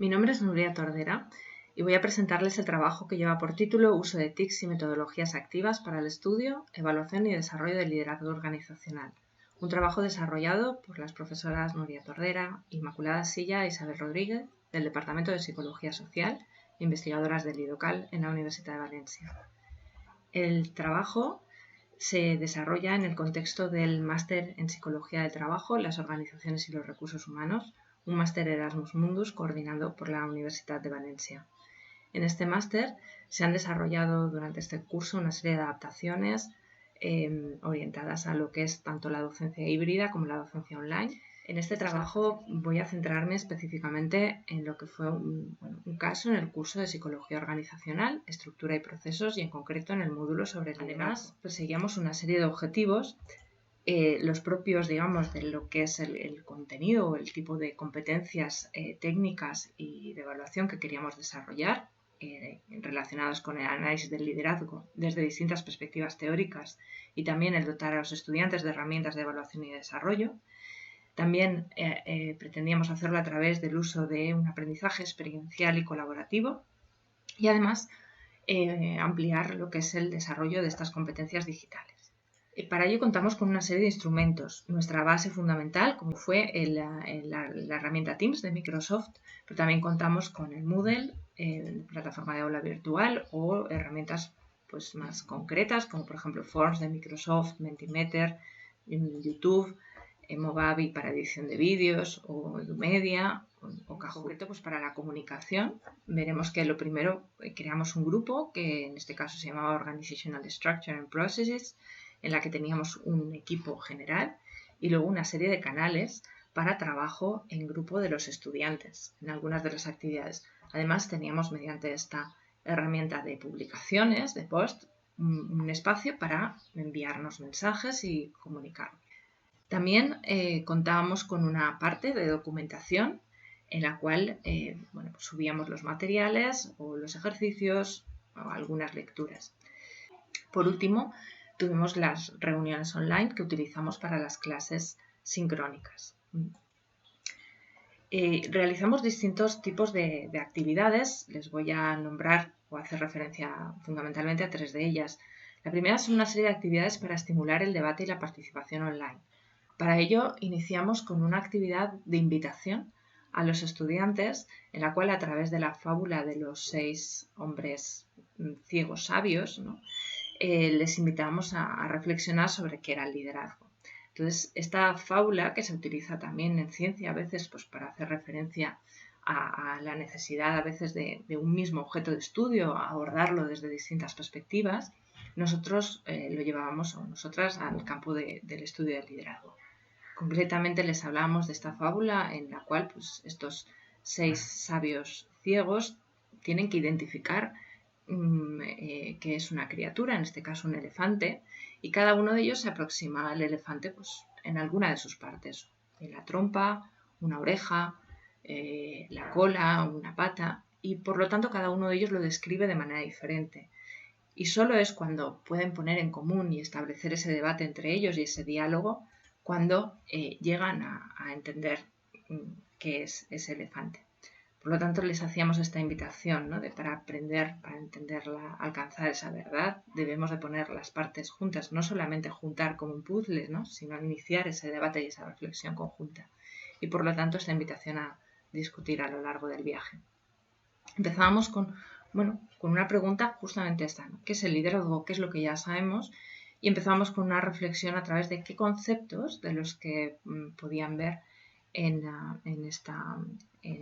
Mi nombre es Nuria Tordera y voy a presentarles el trabajo que lleva por título Uso de TICs y metodologías activas para el estudio, evaluación y desarrollo del liderazgo organizacional. Un trabajo desarrollado por las profesoras Nuria Tordera, Inmaculada Silla e Isabel Rodríguez del Departamento de Psicología Social, investigadoras del IDOCAL en la Universidad de Valencia. El trabajo se desarrolla en el contexto del Máster en Psicología del Trabajo, las organizaciones y los recursos humanos, un máster Erasmus Mundus coordinado por la Universidad de Valencia. En este máster se han desarrollado durante este curso una serie de adaptaciones orientadas a lo que es tanto la docencia híbrida como la docencia online. En este trabajo voy a centrarme específicamente en lo que fue un caso en el curso de Psicología Organizacional, Estructura y Procesos y en concreto en el módulo sobre el liderazgo. Además, perseguíamos una serie de objetivos los propios, digamos, de lo que es el contenido o el tipo de competencias técnicas y de evaluación que queríamos desarrollar relacionados con el análisis del liderazgo desde distintas perspectivas teóricas y también el dotar a los estudiantes de herramientas de evaluación y desarrollo. También pretendíamos hacerlo a través del uso de un aprendizaje experiencial y colaborativo y además ampliar lo que es el desarrollo de estas competencias digitales. Para ello contamos con una serie de instrumentos. Nuestra base fundamental, como fue la herramienta Teams de Microsoft, pero también contamos con el Moodle, plataforma de aula virtual o herramientas pues, más concretas, como por ejemplo Forms de Microsoft, Mentimeter, YouTube, Movavi para edición de vídeos o Edumedia o Kahoot. Pues para la comunicación veremos que lo primero creamos un grupo que en este caso se llamaba Organizational Structure and Processes, en la que teníamos un equipo general y luego una serie de canales para trabajo en grupo de los estudiantes en algunas de las actividades. Además, teníamos mediante esta herramienta de publicaciones, de post, un espacio para enviarnos mensajes y comunicar. También contábamos con una parte de documentación en la cual pues subíamos los materiales o los ejercicios o algunas lecturas. Por último, tuvimos las reuniones online que utilizamos para las clases sincrónicas. Realizamos distintos tipos de actividades. Les voy a nombrar o hacer referencia fundamentalmente a 3 de ellas. La primera son una serie de actividades para estimular el debate y la participación online. Para ello, iniciamos con una actividad de invitación a los estudiantes en la cual a través de la fábula de los 6 hombres ciegos sabios, ¿no? Les invitamos a reflexionar sobre qué era el liderazgo. Entonces, esta fábula, que se utiliza también en ciencia a veces pues, para hacer referencia a la necesidad a veces de un mismo objeto de estudio, abordarlo desde distintas perspectivas, nosotros lo llevábamos o nosotras al campo del estudio del liderazgo. Concretamente les hablábamos de esta fábula en la cual pues, estos 6 sabios ciegos tienen que identificar que es una criatura, en este caso un elefante, y cada uno de ellos se aproxima al elefante pues, en alguna de sus partes, en la trompa, una oreja, la cola, una pata, y por lo tanto cada uno de ellos lo describe de manera diferente. Y solo es cuando pueden poner en común y establecer ese debate entre ellos y ese diálogo cuando llegan a entender qué es ese elefante. Por lo tanto, les hacíamos esta invitación, ¿no? Para aprender, para entenderla, alcanzar esa verdad, debemos de poner las partes juntas, no solamente juntar como un puzzle, ¿no? Sino iniciar ese debate y esa reflexión conjunta. Y por lo tanto, esta invitación a discutir a lo largo del viaje. Empezábamos con una pregunta justamente esta, ¿no? ¿Qué es el liderazgo? ¿Qué es lo que ya sabemos? Y empezamos con una reflexión a través de qué conceptos de los que podían ver en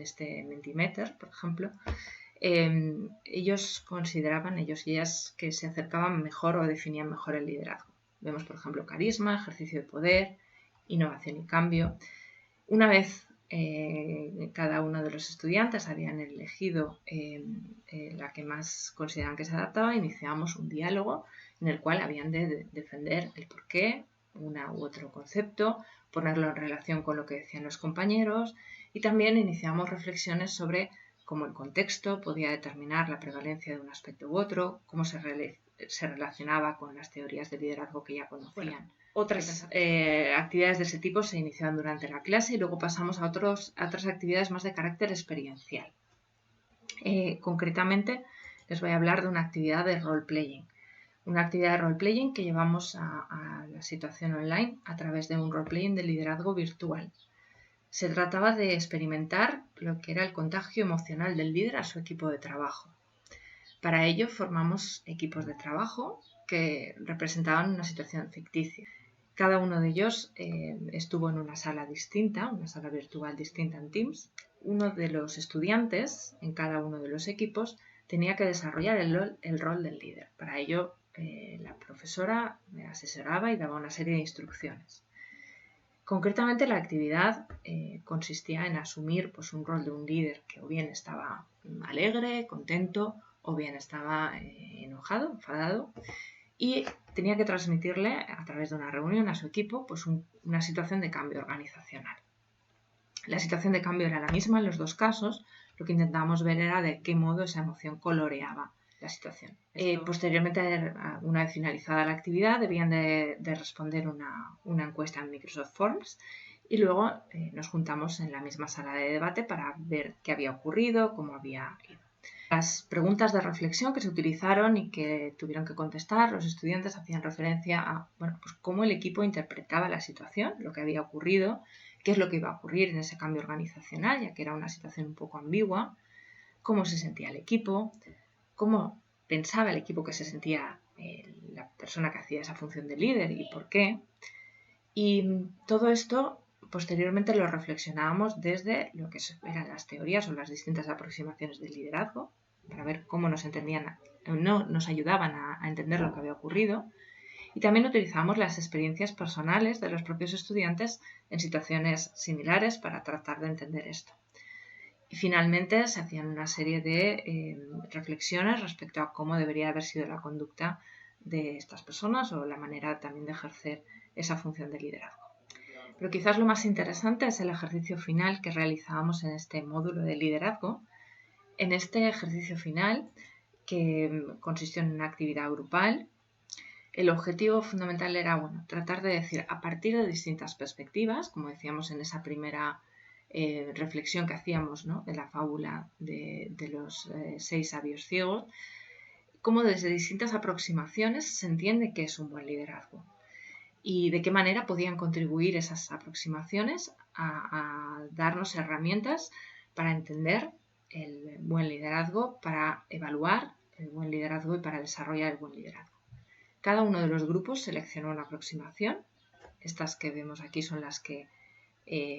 este Mentimeter, por ejemplo, ellos consideraban, ellos y ellas, que se acercaban mejor o definían mejor el liderazgo. Vemos, por ejemplo, carisma, ejercicio de poder, innovación y cambio. Una vez cada uno de los estudiantes habían elegido la que más consideraban que se adaptaba, iniciamos un diálogo en el cual habían de defender el porqué, una u otro concepto, ponerlo en relación con lo que decían los compañeros y también iniciamos reflexiones sobre cómo el contexto podía determinar la prevalencia de un aspecto u otro, cómo se relacionaba con las teorías de liderazgo que ya conocían. Otras actividades de ese tipo se iniciaban durante la clase y luego pasamos a otras actividades más de carácter experiencial. Concretamente, les voy a hablar de una actividad de role-playing. Una actividad de role-playing que llevamos a la situación online a través de un role-playing de liderazgo virtual. Se trataba de experimentar lo que era el contagio emocional del líder a su equipo de trabajo. Para ello formamos equipos de trabajo que representaban una situación ficticia. Cada uno de ellos estuvo en una sala distinta, una sala virtual distinta en Teams. Uno de los estudiantes en cada uno de los equipos tenía que desarrollar el rol del líder. Para ello, la profesora me asesoraba y daba una serie de instrucciones. Concretamente, la actividad consistía en asumir pues, un rol de un líder que o bien estaba alegre, contento, o bien estaba enojado, enfadado, y tenía que transmitirle a través de una reunión a su equipo pues, una situación de cambio organizacional. La situación de cambio era la misma en los dos casos. Lo que intentábamos ver era de qué modo esa emoción coloreaba la situación. Posteriormente, una vez finalizada la actividad, debían de responder una encuesta en Microsoft Forms y luego nos juntamos en la misma sala de debate para ver qué había ocurrido, cómo había ido. Las preguntas de reflexión que se utilizaron y que tuvieron que contestar los estudiantes hacían referencia a pues cómo el equipo interpretaba la situación, lo que había ocurrido, qué es lo que iba a ocurrir en ese cambio organizacional, ya que era una situación un poco ambigua, cómo se sentía el equipo, cómo pensaba el equipo que se sentía la persona que hacía esa función de líder y por qué. Y todo esto posteriormente lo reflexionábamos desde lo que eran las teorías o las distintas aproximaciones del liderazgo, para ver cómo nos ayudaban a entender lo que había ocurrido. Y también utilizamos las experiencias personales de los propios estudiantes en situaciones similares para tratar de entender esto. Y finalmente se hacían una serie de reflexiones respecto a cómo debería haber sido la conducta de estas personas o la manera también de ejercer esa función de liderazgo. Pero quizás lo más interesante es el ejercicio final que realizábamos en este módulo de liderazgo. En este ejercicio final, que consistió en una actividad grupal, el objetivo fundamental era tratar de decir a partir de distintas perspectivas, como decíamos en esa primera reflexión que hacíamos, ¿no?, de la fábula de los 6 sabios ciegos, cómo desde distintas aproximaciones se entiende qué es un buen liderazgo y de qué manera podían contribuir esas aproximaciones a darnos herramientas para entender el buen liderazgo, para evaluar el buen liderazgo y para desarrollar el buen liderazgo. Cada uno de los grupos seleccionó una aproximación. Estas que vemos aquí son las que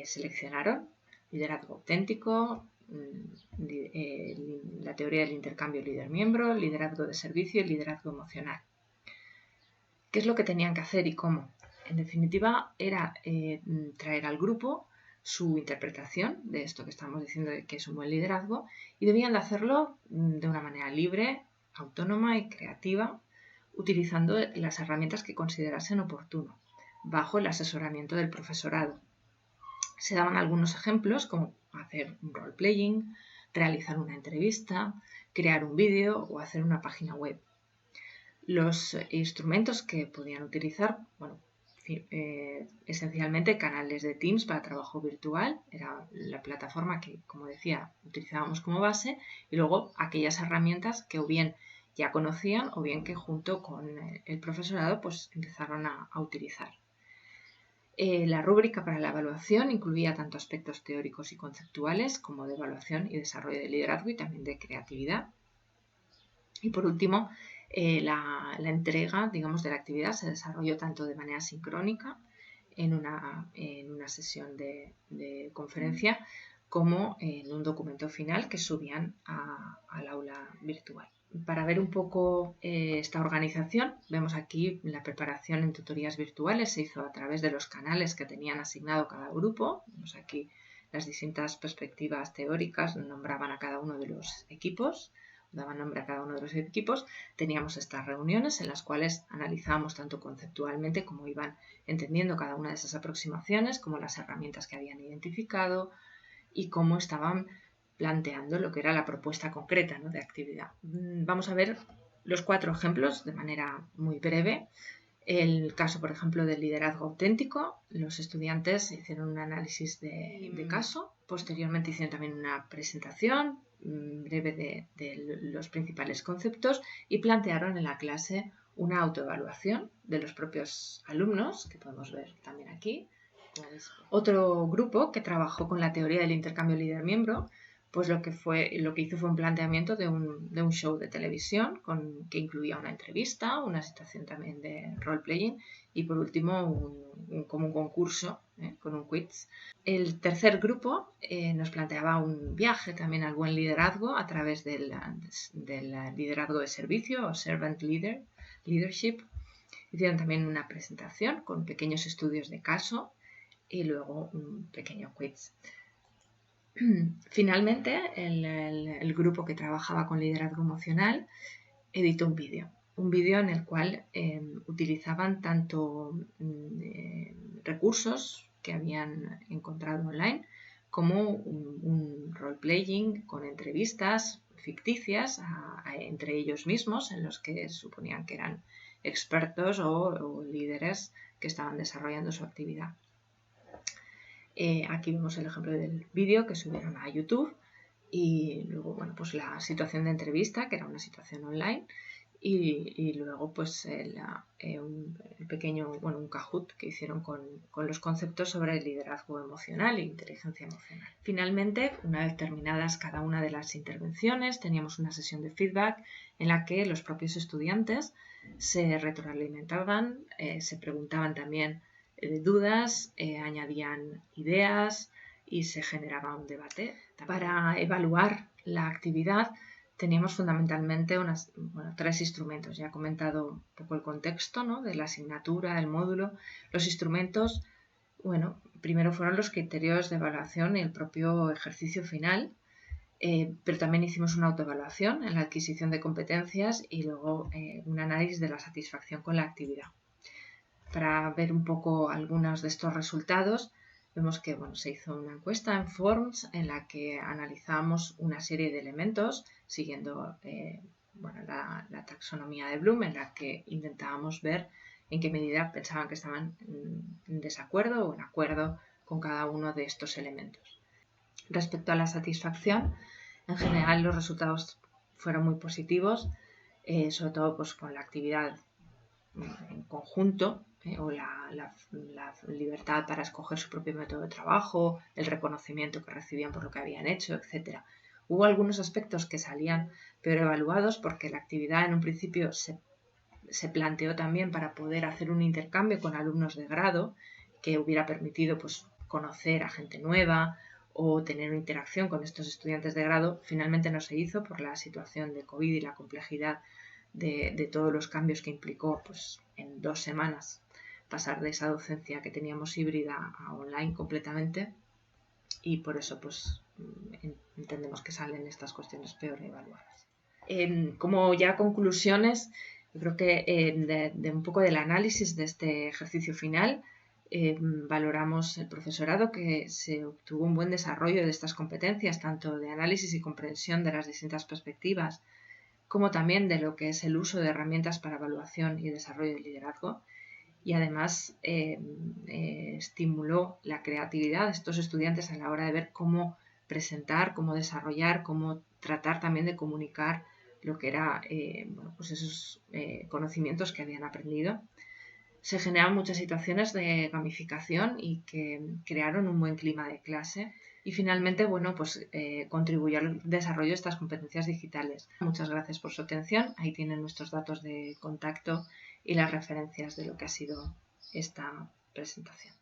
seleccionaron: liderazgo auténtico, la teoría del intercambio líder-miembro, liderazgo de servicio y liderazgo emocional. ¿Qué es lo que tenían que hacer y cómo? En definitiva, era traer al grupo su interpretación de esto que estamos diciendo de que es un buen liderazgo y debían de hacerlo de una manera libre, autónoma y creativa, utilizando las herramientas que considerasen oportuno, bajo el asesoramiento del profesorado. Se daban algunos ejemplos como hacer un role-playing, realizar una entrevista, crear un vídeo o hacer una página web. Los instrumentos que podían utilizar, esencialmente canales de Teams para trabajo virtual, era la plataforma que, como decía, utilizábamos como base, y luego aquellas herramientas que o bien ya conocían o bien que junto con el profesorado pues empezaron a utilizar. La rúbrica para la evaluación incluía tanto aspectos teóricos y conceptuales como de evaluación y desarrollo de liderazgo y también de creatividad. Y por último, la entrega, digamos, de la actividad se desarrolló tanto de manera sincrónica en una sesión de conferencia como en un documento final que subían al aula virtual. Para ver un poco esta organización, vemos aquí la preparación en tutorías virtuales se hizo a través de los canales que tenían asignado cada grupo. Vemos aquí las distintas perspectivas teóricas, nombraban a cada uno de los equipos, daban nombre a cada uno de los equipos. Teníamos estas reuniones en las cuales analizábamos tanto conceptualmente cómo iban entendiendo cada una de esas aproximaciones, como las herramientas que habían identificado y cómo estaban planteando lo que era la propuesta concreta, ¿no?, de actividad. Vamos a ver los 4 ejemplos de manera muy breve. El caso, por ejemplo, del liderazgo auténtico. Los estudiantes hicieron un análisis de caso. Posteriormente hicieron también una presentación breve de los principales conceptos y plantearon en la clase una autoevaluación de los propios alumnos, que podemos ver también aquí. Otro grupo que trabajó con la teoría del intercambio líder-miembro, pues lo que hizo fue un planteamiento de un show de televisión que incluía una entrevista, una situación también de role-playing y por último como un concurso con un quiz. El tercer grupo nos planteaba un viaje también al buen liderazgo a través del liderazgo de servicio o servant leadership. Hicieron también una presentación con pequeños estudios de caso y luego un pequeño quiz. Finalmente, el grupo que trabajaba con liderazgo emocional editó un vídeo en el cual utilizaban tanto recursos que habían encontrado online como un role-playing con entrevistas ficticias entre ellos mismos en los que suponían que eran expertos o líderes que estaban desarrollando su actividad. Aquí vemos el ejemplo del vídeo que subieron a YouTube y luego pues la situación de entrevista, que era una situación online, y luego pues un pequeño, un Kahoot que hicieron con los conceptos sobre el liderazgo emocional e inteligencia emocional. Finalmente, una vez terminadas cada una de las intervenciones, teníamos una sesión de feedback en la que los propios estudiantes se retroalimentaban, se preguntaban también dudas, añadían ideas y se generaba un debate. Para evaluar la actividad teníamos fundamentalmente tres instrumentos. Ya he comentado un poco el contexto, ¿no?, de la asignatura, del módulo. Los instrumentos, primero fueron los criterios de evaluación y el propio ejercicio final, pero también hicimos una autoevaluación en la adquisición de competencias y luego un análisis de la satisfacción con la actividad. Para ver un poco algunos de estos resultados, vemos que se hizo una encuesta en Forms en la que analizamos una serie de elementos siguiendo la taxonomía de Bloom, en la que intentábamos ver en qué medida pensaban que estaban en desacuerdo o en acuerdo con cada uno de estos elementos. Respecto a la satisfacción, en general los resultados fueron muy positivos, sobre todo con la actividad en conjunto, o la libertad para escoger su propio método de trabajo, el reconocimiento que recibían por lo que habían hecho, etc. Hubo algunos aspectos que salían peor evaluados porque la actividad en un principio se planteó también para poder hacer un intercambio con alumnos de grado que hubiera permitido conocer a gente nueva o tener una interacción con estos estudiantes de grado. Finalmente no se hizo por la situación de COVID y la complejidad de todos los cambios que implicó en 2 semanas pasar de esa docencia que teníamos híbrida a online completamente, y por eso entendemos que salen estas cuestiones peor evaluadas. Como ya conclusiones, yo creo que de un poco del análisis de este ejercicio final, valoramos el profesorado que se obtuvo un buen desarrollo de estas competencias, tanto de análisis y comprensión de las distintas perspectivas, como también de lo que es el uso de herramientas para evaluación y desarrollo del liderazgo, y además estimuló la creatividad de estos estudiantes a la hora de ver cómo presentar, cómo desarrollar, cómo tratar también de comunicar lo que era esos conocimientos que habían aprendido. Se generaron muchas situaciones de gamificación y que crearon un buen clima de clase. Y finalmente, contribuyó al desarrollo de estas competencias digitales. Muchas gracias por su atención. Ahí tienen nuestros datos de contacto y las referencias de lo que ha sido esta presentación.